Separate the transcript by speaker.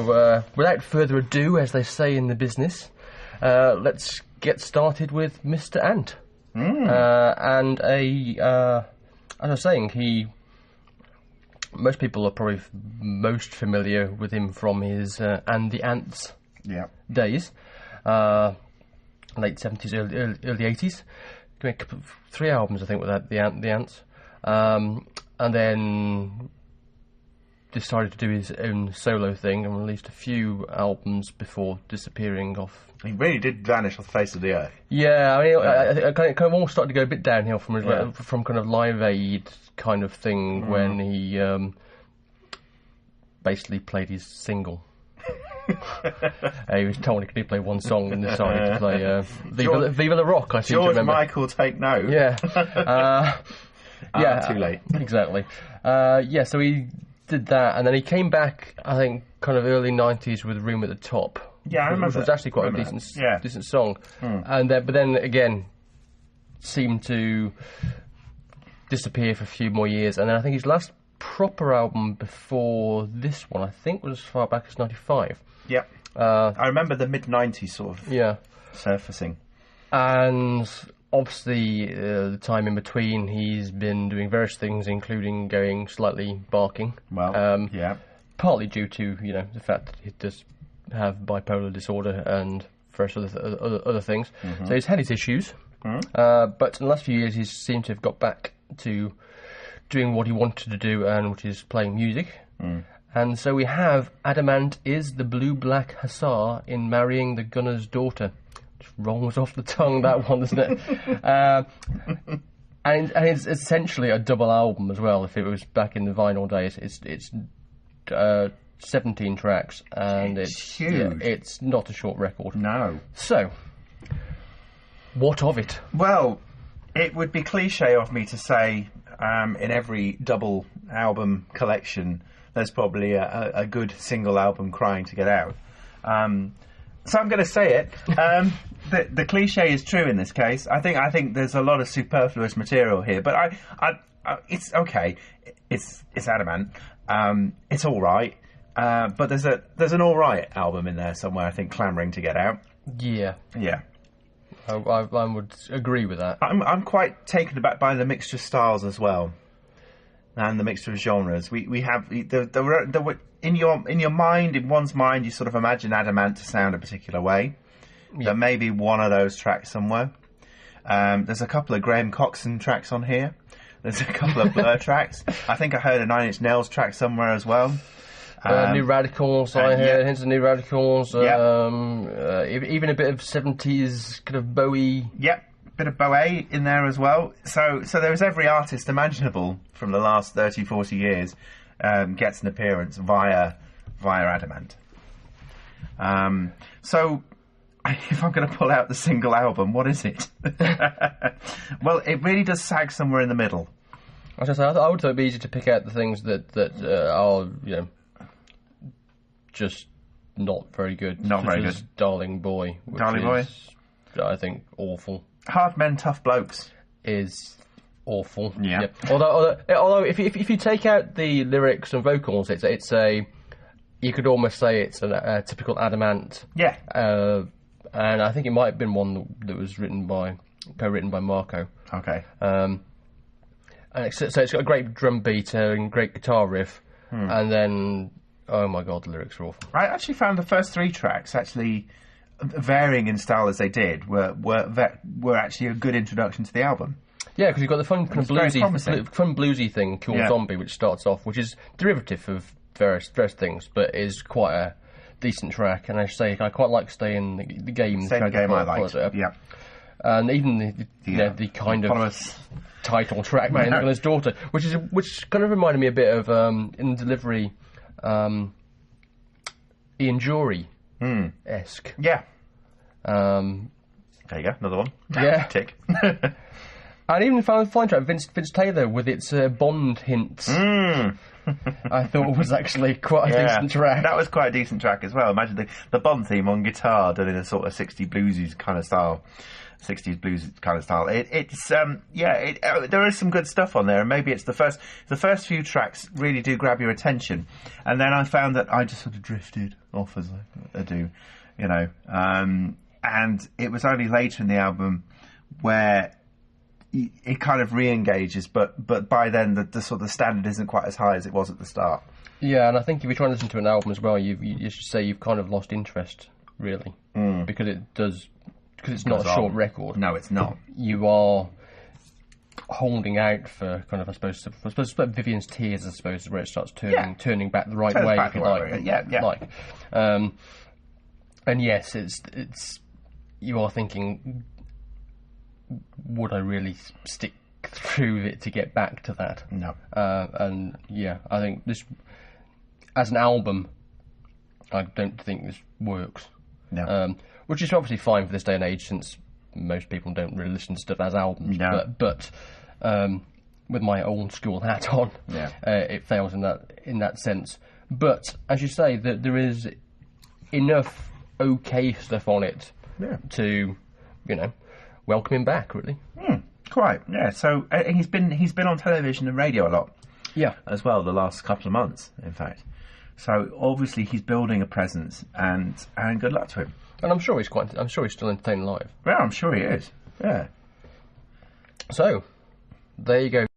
Speaker 1: So, without further ado, as they say in the business, let's get started with Mr. Ant. And as I was saying, most people are probably most familiar with him from his And the Ants days, late 70s, early 80s. Make 3 albums, I think, with the Ants. And then decided to do his own solo thing and released a few albums before disappearing off.
Speaker 2: He really did vanish off the face of the earth.
Speaker 1: Yeah, I mean, I kind of almost started to go a bit downhill from kind of Live Aid kind of thing when he basically played his single. He was told he could only play one song and decided to play Viva la Rock, I seem to remember.
Speaker 2: George Michael, take note.
Speaker 1: Yeah.
Speaker 2: Too late.
Speaker 1: Exactly. So he did that, and then he came back, I think, kind of early 90s with Room at the Top.
Speaker 2: Yeah, I remember.
Speaker 1: Which was actually quite a decent song. And but then again, seemed to disappear for a few more years, and then I think his last proper album before this one, I think, was as far back as 95.
Speaker 2: Yep. I remember the mid-90s sort of surfacing.
Speaker 1: And obviously, the time in between, he's been doing various things, including going slightly barking.
Speaker 2: Well,
Speaker 1: partly due to the fact that he does have bipolar disorder and various other things. So he's had his issues, but in the last few years, he seemed to have got back to doing what he wanted to do, and which is playing music. And so we have Adamant is the Blueblack Hussar in Marrying the Gunner's Daughter. Just rolls off the tongue, that one, doesn't it? And it's essentially a double album as well. If it was back in the vinyl days, it's 17 tracks, and it's
Speaker 2: huge.
Speaker 1: Yeah, it's not a short record.
Speaker 2: No.
Speaker 1: So, what of it?
Speaker 2: Well, it would be cliche of me to say in every double album collection, there's probably a good single album crying to get out. So I'm going to say it. The cliche is true in this case. I think there's a lot of superfluous material here, but I it's okay. It's Adamant. It's all right. But there's an all right album in there somewhere, I think, clamouring to get out.
Speaker 1: Yeah.
Speaker 2: Yeah.
Speaker 1: I would agree with that.
Speaker 2: I'm quite taken aback by the mixture of styles as well, and the mixture of genres. We have the in your mind, in one's mind, you sort of imagine Adamant to sound a particular way. Yeah. There may be one of those tracks somewhere. There's a couple of Graham Coxon tracks on here. There's a couple of Blur tracks. I think I heard a Nine Inch Nails track somewhere as well.
Speaker 1: New Radicals, I heard hints of New Radicals. Even a bit of 70s kind of Bowie.
Speaker 2: Yep, bit of Bowie in there as well. So there was every artist imaginable from the last 30, 40 years gets an appearance via Adamant. So if I'm going to pull out the single album, what is it? Well, it really does sag somewhere in the middle.
Speaker 1: I would say it'd be easy to pick out the things that are just not very good.
Speaker 2: Not very good.
Speaker 1: Darling Boy.
Speaker 2: Darling Boy?
Speaker 1: I think awful.
Speaker 2: Hard Men, Tough Blokes
Speaker 1: is awful.
Speaker 2: Yeah.
Speaker 1: Although if you take out the lyrics and vocals, it's a you could almost say it's a typical Adamant.
Speaker 2: Yeah.
Speaker 1: And I think it might have been one that was co-written by Marco.
Speaker 2: Okay.
Speaker 1: And so it's got a great drum beat and great guitar riff, and then oh my god, the lyrics are awful.
Speaker 2: I actually found the first 3 tracks, actually varying in style as they did, were actually a good introduction to the album.
Speaker 1: Yeah, because you've got the fun kind of bluesy thing, Cool Zombie, which starts off, which is derivative of various things, but is quite a decent track. And I say I quite like Stay in the Game.
Speaker 2: Stay in the Game, I liked. Yeah.
Speaker 1: And even the kind of title track, Marrying the Gunner's Daughter, which kind of reminded me a bit of in delivery, Ian Jury-esque.
Speaker 2: Yeah. There you go, another one.
Speaker 1: Yeah.
Speaker 2: Tick.
Speaker 1: And even the fine track, Vince Taylor with its Bond hints, I thought was actually quite a decent track.
Speaker 2: That was quite a decent track as well. Imagine the Bond theme on guitar done in a sort of 60s bluesy kind of style. 60s blues kind of style. There is some good stuff on there, and maybe it's the first few tracks really do grab your attention, and then I found that I just sort of drifted off as I do, you know. And it was only later in the album where it kind of re-engages, but by then the sort of standard isn't quite as high as it was at the start.
Speaker 1: Yeah, and I think if you try and listen to an album as well, you should say you've kind of lost interest, really, because it's not a short record.
Speaker 2: No, it's not.
Speaker 1: You are holding out for kind of, I suppose Vivian's Tears, I suppose, is where it starts turning back the right way, if you like.
Speaker 2: Yeah.
Speaker 1: And yes, it's you are thinking, would I really stick through it to get back to that?
Speaker 2: No.
Speaker 1: And yeah, I think this, as an album, I don't think this works.
Speaker 2: No.
Speaker 1: Which is obviously fine for this day and age, since most people don't really listen to stuff as albums.
Speaker 2: No.
Speaker 1: But with my old school hat on, it fails in that sense. But as you say, there is enough okay stuff on it to, you know, welcome him back, really.
Speaker 2: Quite, yeah. So he's been on television and radio a lot, as well, the last couple of months, in fact. So obviously he's building a presence, and good luck to him.
Speaker 1: And I'm sure he's still entertaining live.
Speaker 2: Well, I'm sure he is. Yeah.
Speaker 1: So there you go.